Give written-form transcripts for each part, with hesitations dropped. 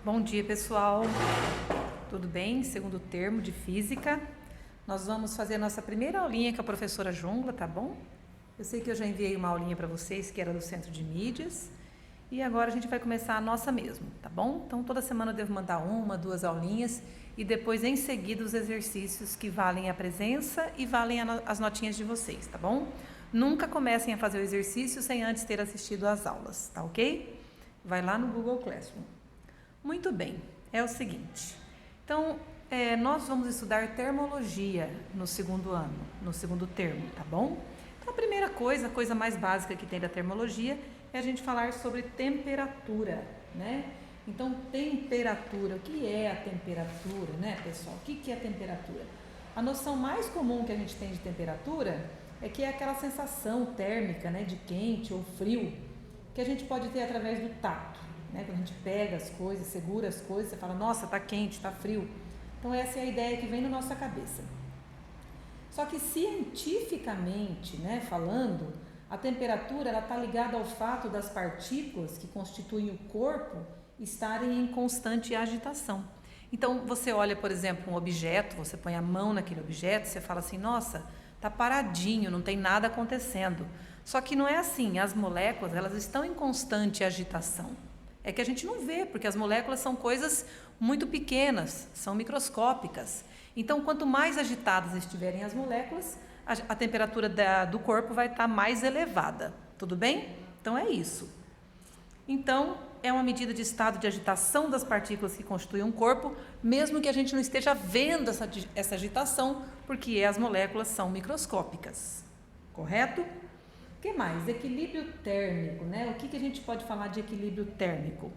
Bom dia, pessoal. Tudo bem? Segundo termo de física. Nós vamos fazer a nossa primeira aulinha com a professora Jungla, tá bom? Eu sei que eu já enviei uma aulinha para vocês, que era do Centro de Mídias. E agora a gente vai começar a nossa mesmo, tá bom? Então, toda semana eu devo mandar uma, duas aulinhas e depois, em seguida, os exercícios que valem a presença e valem as notinhas de vocês, tá bom? Nunca comecem a fazer o exercício sem antes ter assistido às aulas, tá ok? Vai lá no Google Classroom. Muito bem, é o seguinte. Então, nós vamos estudar termologia no segundo ano, no segundo termo, tá bom? Então, a primeira coisa, a coisa mais básica que tem da termologia é a gente falar sobre temperatura, né? Então, temperatura, o que é a temperatura, né, pessoal? O que é a temperatura? A noção mais comum que a gente tem de temperatura é que é aquela sensação térmica, né, de quente ou frio, que a gente pode ter através do tato, né? Quando a gente pega as coisas, segura as coisas, você fala, nossa, tá quente, tá frio. Então, essa é a ideia que vem na nossa cabeça. Só que cientificamente, né, falando, a temperatura ela está ligada ao fato das partículas que constituem o corpo estarem em constante agitação. Então, você olha, por exemplo, um objeto, você põe a mão naquele objeto, você fala assim, nossa, tá paradinho, não tem nada acontecendo. Só que não é assim, as moléculas elas estão em constante agitação. É que a gente não vê, porque as moléculas são coisas muito pequenas, são microscópicas. Então, quanto mais agitadas estiverem as moléculas, a temperatura do corpo vai estar mais elevada. Tudo bem? Então, é isso. Então, é uma medida de estado de agitação das partículas que constituem um corpo, mesmo que a gente não esteja vendo essa agitação, porque as moléculas são microscópicas. Correto? O que mais? Equilíbrio térmico, né? O que a gente pode falar de equilíbrio térmico?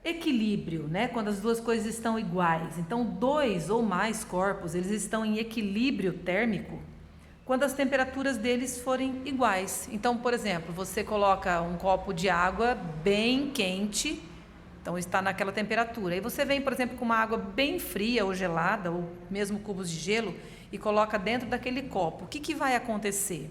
Equilíbrio, né? Quando as duas coisas estão iguais. Então, dois ou mais corpos, eles estão em equilíbrio térmico quando as temperaturas deles forem iguais. Então, por exemplo, você coloca um copo de água bem quente, então está naquela temperatura. Aí você vem, por exemplo, com uma água bem fria ou gelada, ou mesmo cubos de gelo, e coloca dentro daquele copo. O que vai acontecer?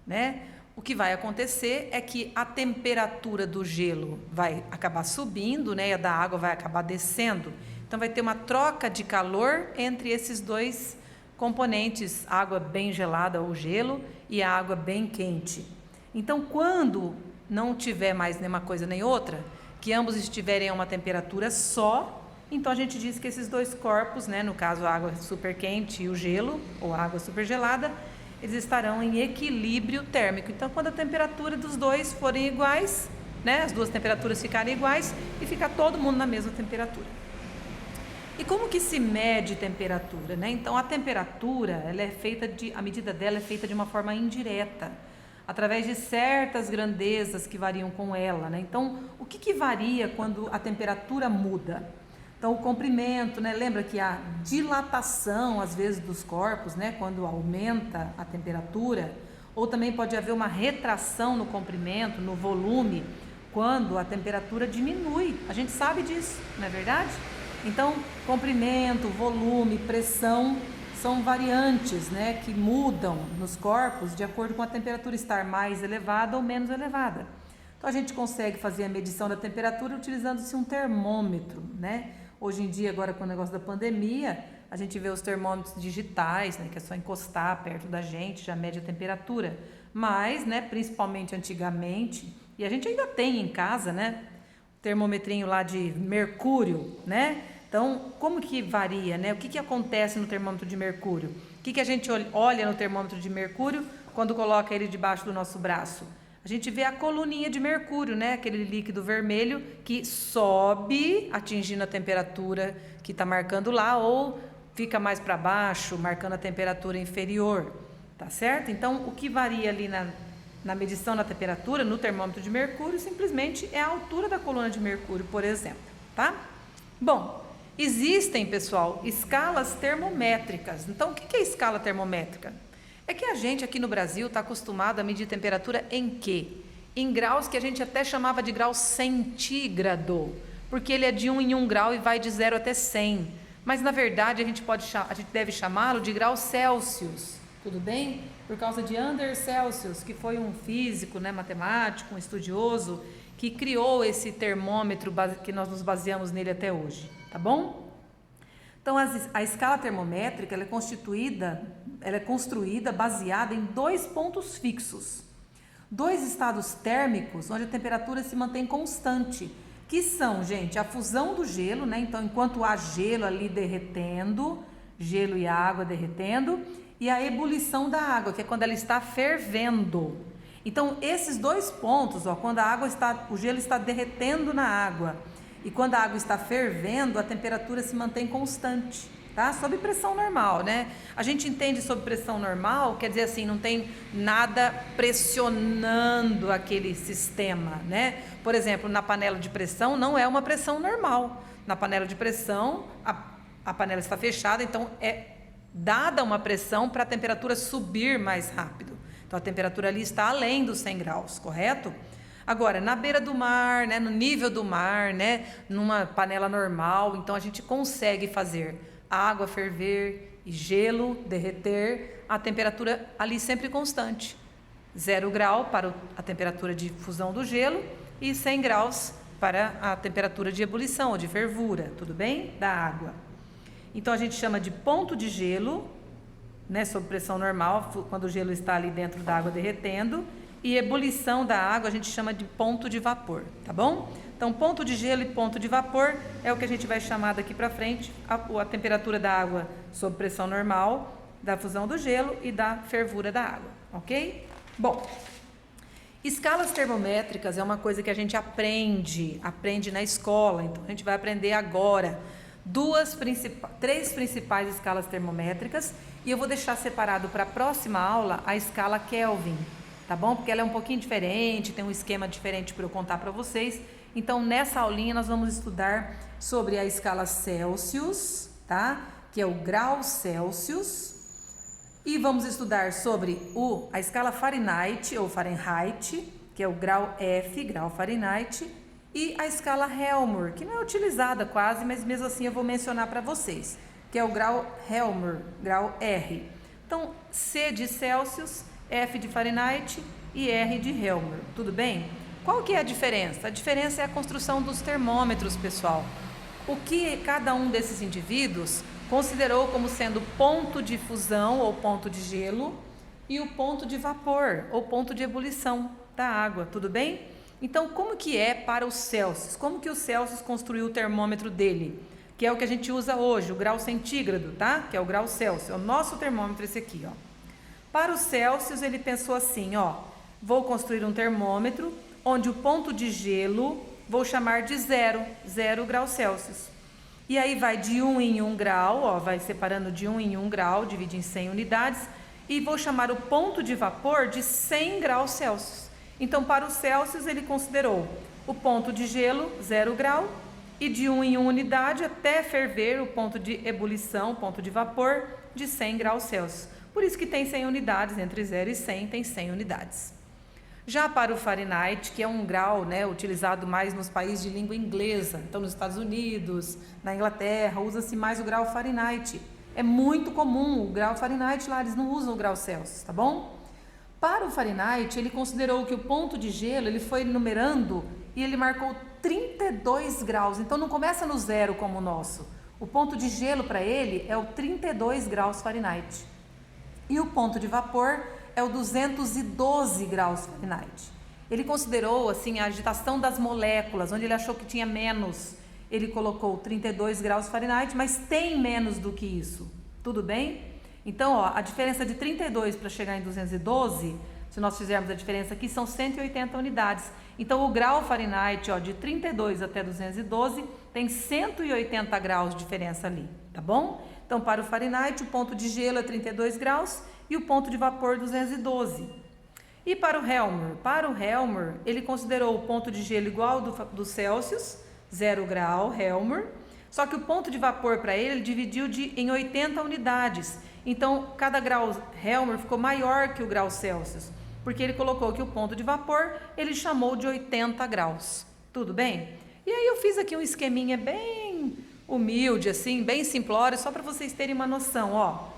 Né? O que vai acontecer é que a temperatura do gelo vai acabar subindo, né? E a da água vai acabar descendo. Então, vai ter uma troca de calor entre esses dois componentes, água bem gelada ou gelo e a água bem quente. Então, quando não tiver mais nenhuma coisa nem outra, que ambos estiverem a uma temperatura só, então a gente diz que esses dois corpos, né? No caso, a água super quente e o gelo, ou a água super gelada, eles estarão em equilíbrio térmico. Então, quando a temperatura dos dois forem iguais, né, as duas temperaturas ficarem iguais e ficar todo mundo na mesma temperatura. E como que se mede temperatura, né? Então, a temperatura, a medida dela é feita de uma forma indireta, através de certas grandezas que variam com ela, né? Então, o que varia quando a temperatura muda? Então, o comprimento, né? Lembra que a dilatação, às vezes, dos corpos, né? Quando aumenta a temperatura, ou também pode haver uma retração no comprimento, no volume, quando a temperatura diminui. A gente sabe disso, não é verdade? Então, comprimento, volume, pressão são variantes, né? Que mudam nos corpos de acordo com a temperatura estar mais elevada ou menos elevada. Então, a gente consegue fazer a medição da temperatura utilizando-se um termômetro, né? Hoje em dia, agora com o negócio da pandemia, a gente vê os termômetros digitais, né, que é só encostar perto da gente, já mede a temperatura. Mas, né, principalmente antigamente, e a gente ainda tem em casa, né, termometrinho lá de mercúrio, né? Então, como que varia, né? O que acontece no termômetro de mercúrio? O que a gente olha no termômetro de mercúrio quando coloca ele debaixo do nosso braço? A gente vê a coluninha de mercúrio, né? Aquele líquido vermelho que sobe, atingindo a temperatura que está marcando lá, ou fica mais para baixo, marcando a temperatura inferior, tá certo? Então, o que varia ali na medição da temperatura, no termômetro de mercúrio, simplesmente é a altura da coluna de mercúrio, por exemplo, tá? Bom, existem, pessoal, escalas termométricas. Então, o que é escala termométrica? É que a gente aqui no Brasil está acostumado a medir temperatura em quê? Em graus que a gente até chamava de grau centígrado, porque ele é de 1 em 1 grau e vai de 0 até 100. Mas, na verdade, a gente deve chamá-lo de grau Celsius, tudo bem? Por causa de Anders Celsius, que foi um físico, né, matemático, um estudioso, que criou esse termômetro que nós nos baseamos nele até hoje, tá bom? Então, a escala termométrica ela é construída baseada em 2 pontos fixos. 2 estados térmicos onde a temperatura se mantém constante, que são, gente, a fusão do gelo, né? Então, enquanto há gelo ali derretendo, gelo e água derretendo, e a ebulição da água, que é quando ela está fervendo. Então, esses 2 pontos, ó, quando o gelo está derretendo na água e quando a água está fervendo, a temperatura se mantém constante, tá? Sob pressão normal, né? A gente entende sob pressão normal, quer dizer assim, não tem nada pressionando aquele sistema, né? Por exemplo, na panela de pressão não é uma pressão normal. Na panela de pressão, a panela está fechada, então é dada uma pressão para a temperatura subir mais rápido. Então, a temperatura ali está além dos 100 graus, correto? Agora, na beira do mar, né, no nível do mar, né, numa panela normal, então a gente consegue fazer água ferver e gelo derreter, a temperatura ali sempre constante. 0 grau para a temperatura de fusão do gelo e 100 graus para a temperatura de ebulição ou de fervura, tudo bem? Da água. Então, a gente chama de ponto de gelo, né, sob pressão normal, quando o gelo está ali dentro da água derretendo, e ebulição da água a gente chama de ponto de vapor, tá bom? Então, ponto de gelo e ponto de vapor é o que a gente vai chamar daqui para frente, a temperatura da água sob pressão normal, da fusão do gelo e da fervura da água, ok? Bom, escalas termométricas é uma coisa que a gente aprende na escola, então a gente vai aprender agora 3 principais escalas termométricas e eu vou deixar separado para a próxima aula a escala Kelvin, tá bom? Porque ela é um pouquinho diferente, tem um esquema diferente para eu contar para vocês. Então, nessa aulinha nós vamos estudar sobre a escala Celsius, tá? Que é o grau Celsius. E vamos estudar sobre a escala Fahrenheit ou Fahrenheit, que é o grau F, grau Fahrenheit. E a escala Helmholtz, que não é utilizada quase, mas mesmo assim eu vou mencionar para vocês, que é o grau Helmholtz, grau R. Então, C de Celsius, F de Fahrenheit e R de Helmholtz, tudo bem? Qual que é a diferença? A diferença é a construção dos termômetros, pessoal. O que cada um desses indivíduos considerou como sendo ponto de fusão ou ponto de gelo e o ponto de vapor ou ponto de ebulição da água, tudo bem? Então, como que é para o Celsius? Como que o Celsius construiu o termômetro dele? Que é o que a gente usa hoje, o grau centígrado, tá? Que é o grau Celsius, é o nosso termômetro esse aqui, ó. Para o Celsius, ele pensou assim, ó, vou construir um termômetro onde o ponto de gelo vou chamar de 0 graus Celsius. E aí vai de 1 em 1 grau, ó, vai separando de 1 em 1 grau, divide em 100 unidades, e vou chamar o ponto de vapor de 100 graus Celsius. Então, para o Celsius, ele considerou o ponto de gelo, 0 grau, e de 1 em 1 unidade até ferver o ponto de ebulição, ponto de vapor, de 100 graus Celsius. Por isso que tem 100 unidades, entre 0 e 100 tem 100 unidades. Já para o Fahrenheit, que é um grau, né, utilizado mais nos países de língua inglesa, então nos Estados Unidos, na Inglaterra, usa-se mais o grau Fahrenheit. É muito comum o grau Fahrenheit lá, eles não usam o grau Celsius, tá bom? Para o Fahrenheit, ele considerou que o ponto de gelo, ele foi numerando e ele marcou 32 graus. Então, não começa no 0 como o nosso. O ponto de gelo para ele é o 32 graus Fahrenheit. E o ponto de vapor é o 212 graus Fahrenheit. Ele considerou, assim, a agitação das moléculas, onde ele achou que tinha menos. Ele colocou 32 graus Fahrenheit, mas tem menos do que isso. Tudo bem? Então, ó, a diferença de 32 para chegar em 212, se nós fizermos a diferença aqui, são 180 unidades. Então, o grau Fahrenheit, ó, de 32 até 212, tem 180 graus de diferença ali, tá bom? Então, para o Fahrenheit, o ponto de gelo é 32 graus e o ponto de vapor 212. E para o Helmholtz? Para o Helmholtz, ele considerou o ponto de gelo igual do Celsius, 0 grau, Helmholtz, só que o ponto de vapor para ele dividiu em 80 unidades. Então, cada grau Helmholtz ficou maior que o grau Celsius, porque ele colocou que o ponto de vapor ele chamou de 80 graus. Tudo bem? E aí eu fiz aqui um esqueminha bem humilde, assim, bem simplório, só para vocês terem uma noção, ó.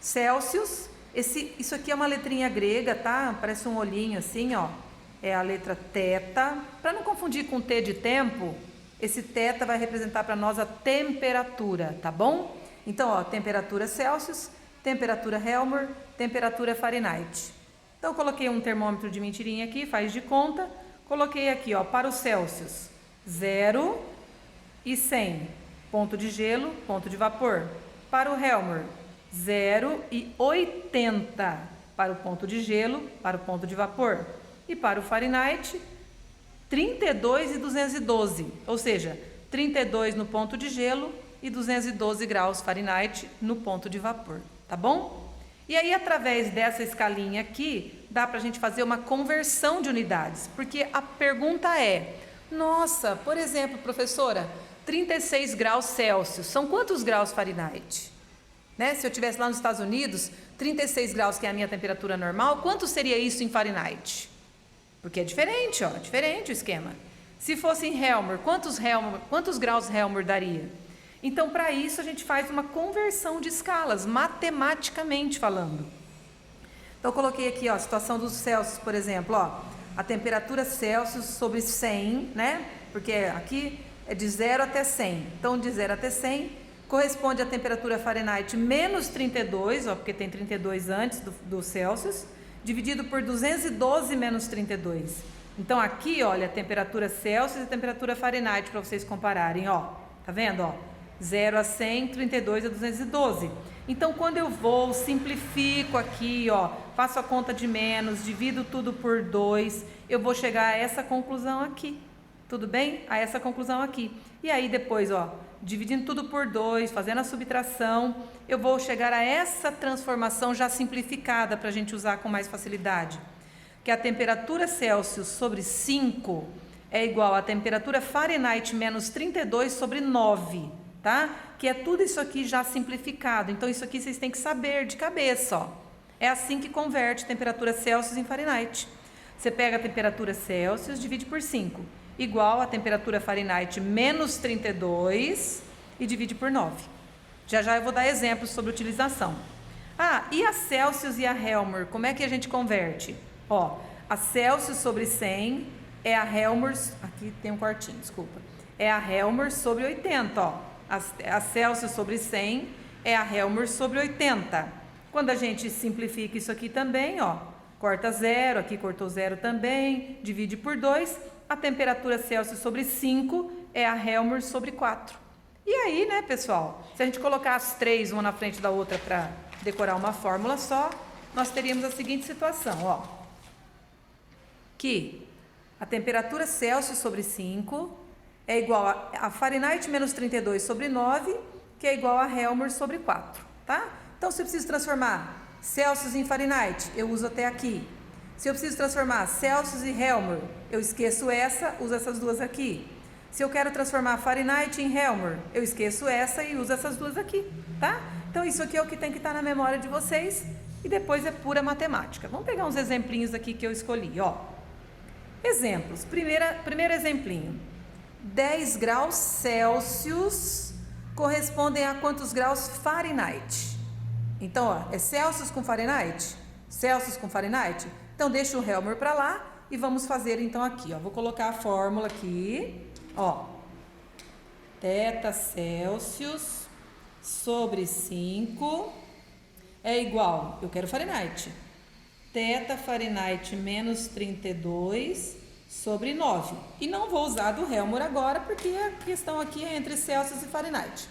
Celsius, isso aqui é uma letrinha grega, tá? Parece um olhinho assim, ó. é a letra θ. Para não confundir com T de tempo, esse θ vai representar para nós a temperatura, tá bom? Então, ó, temperatura Celsius, temperatura Helmer, temperatura Fahrenheit. Então, eu coloquei um termômetro de mentirinha aqui, faz de conta. Coloquei aqui, ó, para o Celsius, 0 e 100. Ponto de gelo, ponto de vapor. Para o Helmer, 0 e 80. Para o ponto de gelo, para o ponto de vapor. E para o Fahrenheit, 32 e 212. Ou seja, 32 no ponto de gelo e 212 graus Fahrenheit no ponto de vapor. Tá bom? E aí, através dessa escalinha aqui, dá para a gente fazer uma conversão de unidades. Porque a pergunta é, nossa, por exemplo, professora, 36 graus Celsius, são quantos graus Fahrenheit? Né? Se eu estivesse lá nos Estados Unidos, 36 graus, que é a minha temperatura normal, quanto seria isso em Fahrenheit? Porque é diferente, ó, diferente o esquema. Se fosse em Helmer, quantos graus Helmer daria? Então, para isso, a gente faz uma conversão de escalas, matematicamente falando. Então, eu coloquei aqui, ó, a situação dos Celsius, por exemplo, ó, a temperatura Celsius sobre 100, né? Porque aqui é de 0 até 100. Então, de 0 até 100 corresponde à temperatura Fahrenheit menos 32, ó, porque tem 32 antes do Celsius, dividido por 212 menos 32. Então, aqui, olha, a temperatura Celsius e a temperatura Fahrenheit, para vocês compararem, ó. Tá vendo, ó? 0 a 100, 32 a 212. Então, quando eu vou, simplifico aqui, ó, faço a conta de menos, divido tudo por 2, eu vou chegar a essa conclusão aqui. Tudo bem? A essa conclusão aqui. E aí, depois, ó, dividindo tudo por 2, fazendo a subtração, eu vou chegar a essa transformação já simplificada para a gente usar com mais facilidade. Que a temperatura Celsius sobre 5 é igual à temperatura Fahrenheit menos 32 sobre 9. Tá? Que é tudo isso aqui já simplificado. Então, isso aqui vocês têm que saber de cabeça, ó. É assim que converte temperatura Celsius em Fahrenheit. Você pega a temperatura Celsius, divide por 5, igual a temperatura Fahrenheit menos 32 e divide por 9. Já já eu vou dar exemplos sobre utilização. Ah, e a Celsius e a Helmer, como é que a gente converte? Ó, a Celsius sobre 100 é a Helmer, aqui tem um quartinho, desculpa. É a Helmer sobre 80, ó. A Celsius sobre 100 é a Helmer sobre 80. Quando a gente simplifica isso aqui também, ó, corta 0, aqui cortou 0 também, divide por 2, a temperatura Celsius sobre 5 é a Helmer sobre 4. E aí, né, pessoal, se a gente colocar as três uma na frente da outra para decorar uma fórmula só, nós teríamos a seguinte situação, ó, que a temperatura Celsius sobre 5 é igual a Fahrenheit menos 32 sobre 9, que é igual a Helmer sobre 4, tá? Então, se eu preciso transformar Celsius em Fahrenheit, eu uso até aqui. Se eu preciso transformar Celsius e Helmer, eu esqueço essa, uso essas duas aqui. Se eu quero transformar Fahrenheit em Helmer, eu esqueço essa e uso essas duas aqui, tá? Então, isso aqui é o que tem que estar na memória de vocês e depois é pura matemática. Vamos pegar uns exemplinhos aqui que eu escolhi, ó. Exemplos. Primeiro exemplinho. 10 graus Celsius correspondem a quantos graus Fahrenheit? Então, ó, é Celsius com Fahrenheit? Celsius com Fahrenheit? Então, deixa o Helmer para lá e vamos fazer então aqui, ó. Vou colocar a fórmula aqui, ó. Θ Celsius sobre 5 é igual, eu quero Fahrenheit. Θ Fahrenheit menos 32 sobre 9. E não vou usar do Helmer agora, porque a questão aqui é entre Celsius e Fahrenheit.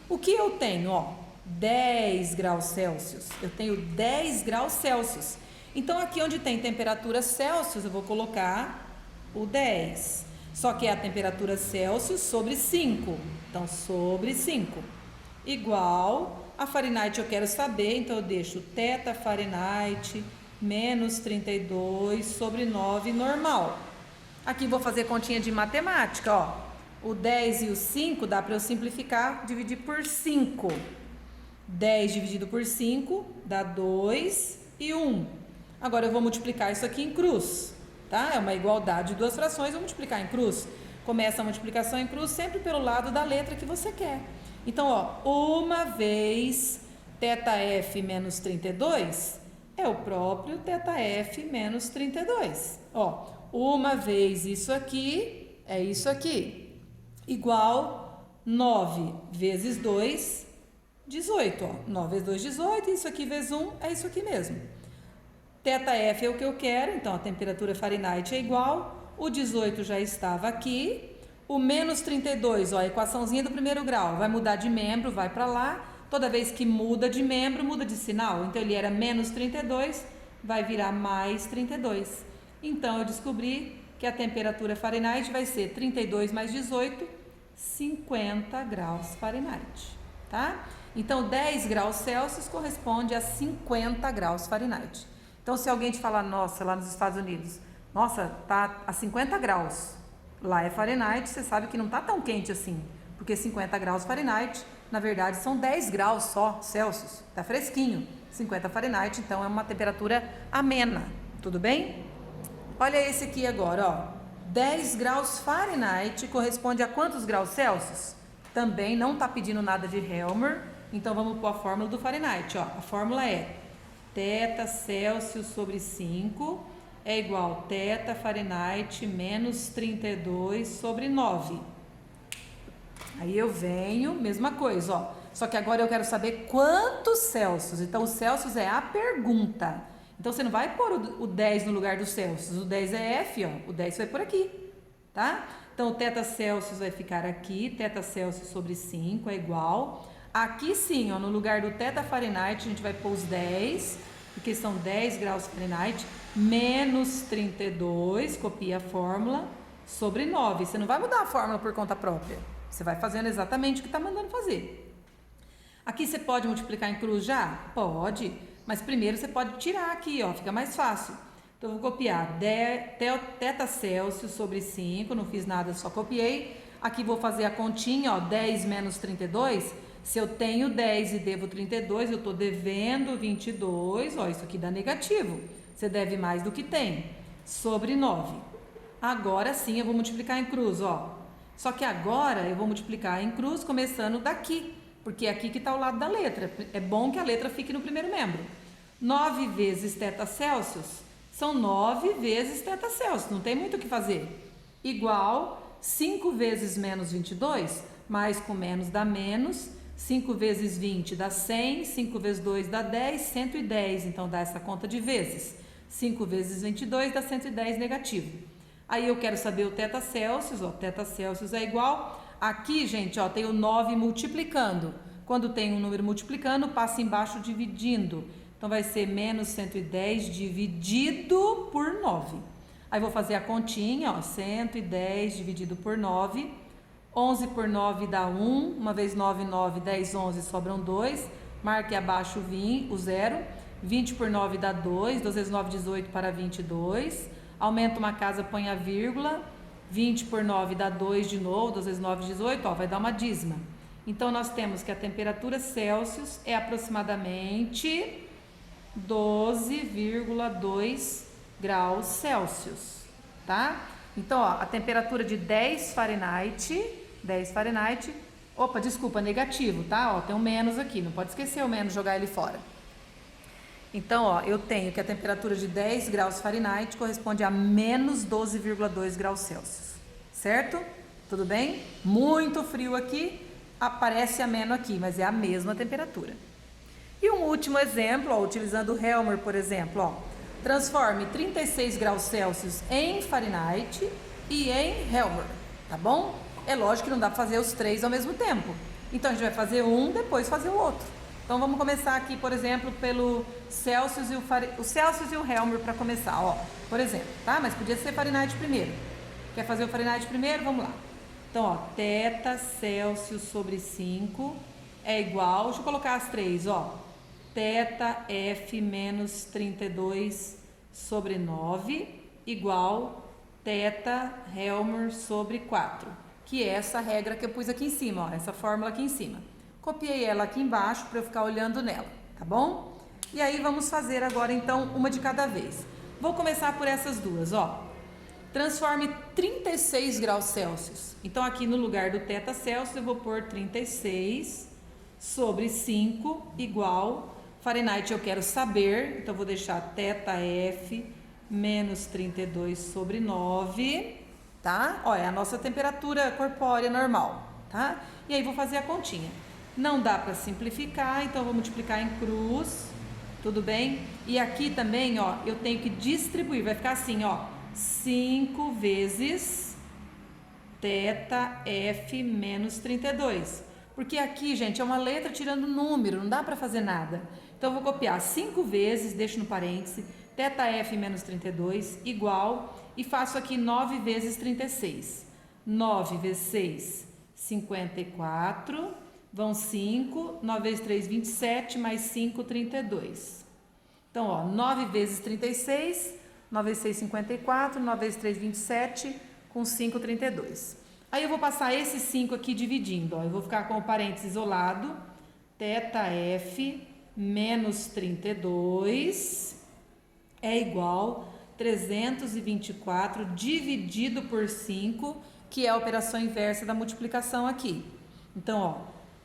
O que eu tenho, ó? 10 graus Celsius. Eu tenho 10 graus Celsius. Então, aqui onde tem temperatura Celsius, eu vou colocar o 10. Só que é a temperatura Celsius sobre 5. Então, sobre 5. Igual a Fahrenheit eu quero saber, então eu deixo θ Fahrenheit menos 32 sobre 9 normal. Aqui vou fazer continha de matemática, ó. O 10 e o 5 dá para eu simplificar, dividir por 5. 10 dividido por 5 dá 2 e 1. Agora eu vou multiplicar isso aqui em cruz, tá? É uma igualdade de duas frações, vou multiplicar em cruz. Começa a multiplicação em cruz sempre pelo lado da letra que você quer. Então, ó, uma vez θf menos 32 é o próprio θf menos 32. Ó, 1 vezes isso aqui é isso aqui, igual 9 vezes 2, 18, ó. 9 vezes 2, 18, isso aqui vezes 1 é isso aqui mesmo. θF é o que eu quero, então a temperatura Fahrenheit é igual, o 18 já estava aqui, o menos 32, ó, a equaçãozinha do primeiro grau, vai mudar de membro, vai para lá, toda vez que muda de membro, muda de sinal, então ele era menos 32, vai virar mais 32. Então eu descobri que a temperatura Fahrenheit vai ser 32 mais 18, 50 graus Fahrenheit, tá? Então 10 graus Celsius corresponde a 50 graus Fahrenheit. Então se alguém te falar, nossa, lá nos Estados Unidos, nossa, tá a 50 graus, lá é Fahrenheit, você sabe que não tá tão quente assim, porque 50 graus Fahrenheit, na verdade, são 10 graus só Celsius, tá fresquinho. 50 Fahrenheit, então é uma temperatura amena, tudo bem? Olha esse aqui agora, ó. 10 graus Fahrenheit corresponde a quantos graus Celsius? Também não está pedindo nada de Helmer, então vamos pôr a fórmula do Fahrenheit, ó. A fórmula é θ Celsius sobre 5 é igual θ Fahrenheit menos 32 sobre 9. Aí eu venho, mesma coisa, ó. Só que agora eu quero saber quantos Celsius. Então, o Celsius é a pergunta. Então, você não vai pôr o 10 no lugar do Celsius. O 10 é F, ó. O 10 vai por aqui, tá? Então, o θ Celsius vai ficar aqui. θ Celsius sobre 5 é igual. Aqui sim, ó, no lugar do θ Fahrenheit, a gente vai pôr os 10, porque são 10 graus Fahrenheit, menos 32, copia a fórmula, sobre 9. Você não vai mudar a fórmula por conta própria. Você vai fazendo exatamente o que está mandando fazer. Aqui você pode multiplicar em cruz já? Pode, mas primeiro você pode tirar aqui, ó, fica mais fácil. Então, eu vou copiar θ Celsius sobre 5, não fiz nada, só copiei. Aqui vou fazer a continha, ó, 10 menos 32. Se eu tenho 10 e devo 32, eu estou devendo 22, ó, isso aqui dá negativo. Você deve mais do que tem, sobre 9. Agora sim eu vou multiplicar em cruz, ó. Só que agora eu vou multiplicar em cruz começando daqui, porque é aqui que está o lado da letra. É bom que a letra fique no primeiro membro. 9 vezes θ Celsius são 9 vezes θ Celsius, não tem muito o que fazer. Igual 5 vezes menos 22, mais com menos dá menos. 5 vezes 20 dá 100, 5 vezes 2 dá 10, 110. Então, dá essa conta de vezes. 5 vezes 22 dá 110 negativo. Aí, eu quero saber o θ Celsius, ó, θ Celsius é igual. Aqui, gente, ó, tem o 9 multiplicando. Quando tem um número multiplicando, passa embaixo dividindo. Então, vai ser menos 110 dividido por 9. Aí, vou fazer a continha, ó, 110 dividido por 9. 11 por 9 dá 1. 1 vezes 9, 9, 10, 11, sobram 2. Marque abaixo o 0. 20 por 9 dá 2. 2 vezes 9, 18 para 22. Aumenta uma casa, põe a vírgula. 20 por 9 dá 2 de novo. 2 vezes 9, 18, ó, vai dar uma dízima. Então, nós temos que a temperatura Celsius é aproximadamente 12,2 graus Celsius, tá? Então, ó, a temperatura de 10 Fahrenheit, opa, desculpa, negativo, tá? Ó, tem um menos aqui, não pode esquecer o menos, jogar ele fora. Então, ó, eu tenho que a temperatura de 10 graus Fahrenheit corresponde a menos 12,2 graus Celsius, certo? Tudo bem? Muito frio aqui, aparece ameno aqui, mas é a mesma temperatura. E um último exemplo, ó, utilizando o Helmer, por exemplo, ó, transforme 36 graus Celsius em Fahrenheit e em Helmer, tá bom? É lógico que não dá para fazer os três ao mesmo tempo. Então, a gente vai fazer um, depois fazer o outro. Então, vamos começar aqui, por exemplo, pelo Celsius o Celsius e o Helmer para começar, ó. Por exemplo, tá? Mas podia ser Fahrenheit primeiro. Quer fazer o Fahrenheit primeiro? Vamos lá. Então, ó, θ Celsius sobre 5 é igual, deixa eu colocar as três, ó. θF menos 32 sobre 9 igual θ Helmer sobre 4, que é essa regra que eu pus aqui em cima, ó, essa fórmula aqui em cima. Copiei ela aqui embaixo para eu ficar olhando nela, tá bom? E aí vamos fazer agora então uma de cada vez. Vou começar por essas duas, ó. Transforme 36 graus Celsius. Então aqui no lugar do θ Celsius eu vou pôr 36 sobre 5 igual Fahrenheit eu quero saber, então vou deixar θF menos 32 sobre 9, tá? Ó, é a nossa temperatura corpórea normal, tá? E aí vou fazer a continha. Não dá para simplificar, então vou multiplicar em cruz, tudo bem? E aqui também, ó, eu tenho que distribuir, vai ficar assim, ó, 5 vezes θf menos 32. Porque aqui, gente, é uma letra tirando número, não dá para fazer nada. Então, eu vou copiar 5 vezes, deixo no parêntese, θf menos 32, igual, e faço aqui 9 vezes 36. 9 vezes 6, 54, vão 5, 9 vezes 3, 27, mais 5, 32. Então, ó, 9 vezes 36, 9 vezes 6, 54, 9 vezes 3, 27, com 5, 32. Aí eu vou passar esses 5 aqui dividindo, ó. Eu vou ficar com o parênteses isolado, θf menos 32 é igual a 324 dividido por 5, que é a operação inversa da multiplicação aqui. Então, ó,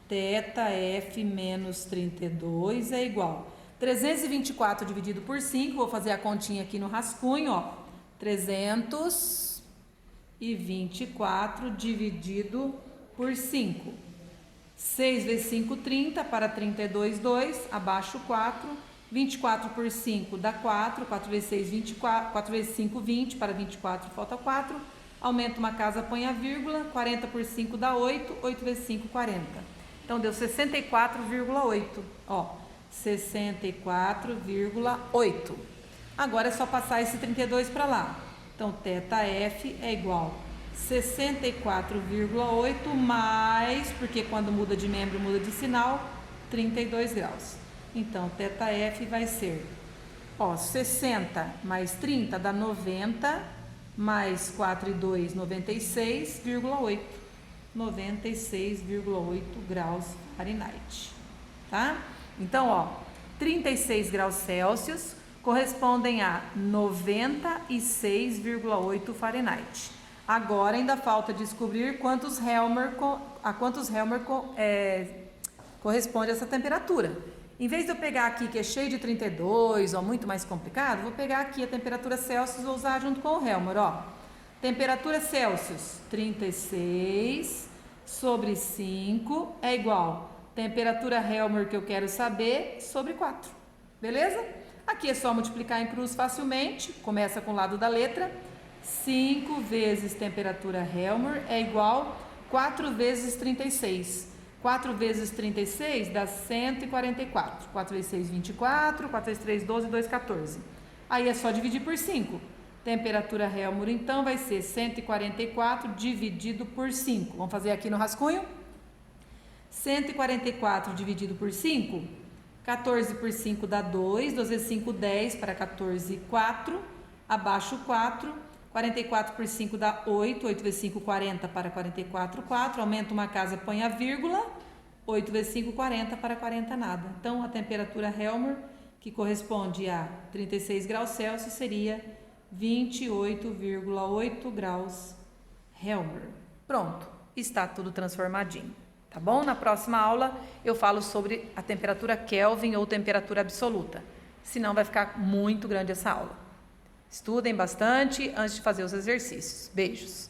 θf menos 32 é igual a 324 dividido por 5, vou fazer a continha aqui no rascunho, ó, 324 dividido por 5. 6 vezes 5, 30, para 32, 2, abaixo 4. 24 por 5 dá 4, 4 vezes 6, 24, 4 vezes 5, 20, para 24 falta 4. Aumenta uma casa, põe a vírgula, 40 por 5 dá 8, 8 vezes 5, 40. Então, deu 64,8, ó, 64,8. Agora é só passar esse 32 para lá. Então, θf é igual a 64,8 mais, porque quando muda de membro, muda de sinal, 32 graus. Então, θf vai ser, ó, 60 mais 30 dá 90, mais 4 e 2, 96,8. 96,8 graus Fahrenheit, tá? Então, ó, 36 graus Celsius correspondem a 96,8 Fahrenheit. Agora ainda falta descobrir quantos Helmer corresponde a essa temperatura. Em vez de eu pegar aqui que é cheio de 32, ó, muito mais complicado, vou pegar aqui a temperatura Celsius e vou usar junto com o Helmer, ó. Temperatura Celsius, 36 sobre 5 é igual temperatura Helmer que eu quero saber sobre 4, beleza? Aqui é só multiplicar em cruz facilmente, começa com o lado da letra. 5 vezes temperatura Helmer é igual 4 vezes 36. 4 vezes 36 dá 144. 4 vezes 6, 24. 4 vezes 3, 12. 2, 14. Aí é só dividir por 5. Temperatura Helmer, então, vai ser 144 dividido por 5. Vamos fazer aqui no rascunho? 144 dividido por 5. 14 por 5 dá 2. 2 vezes 5, 10. Para 14, 4. Abaixo 4. 44 por 5 dá 8. 8 vezes 5, 40. Para 44, 4. Aumenta uma casa, põe a vírgula. 8 vezes 5, 40. Para 40, nada. Então, a temperatura Helmer, que corresponde a 36 graus Celsius, seria 28,8 graus Helmer. Pronto, está tudo transformadinho, tá bom? Na próxima aula eu falo sobre a temperatura Kelvin ou temperatura absoluta, senão vai ficar muito grande essa aula. Estudem bastante antes de fazer os exercícios. Beijos!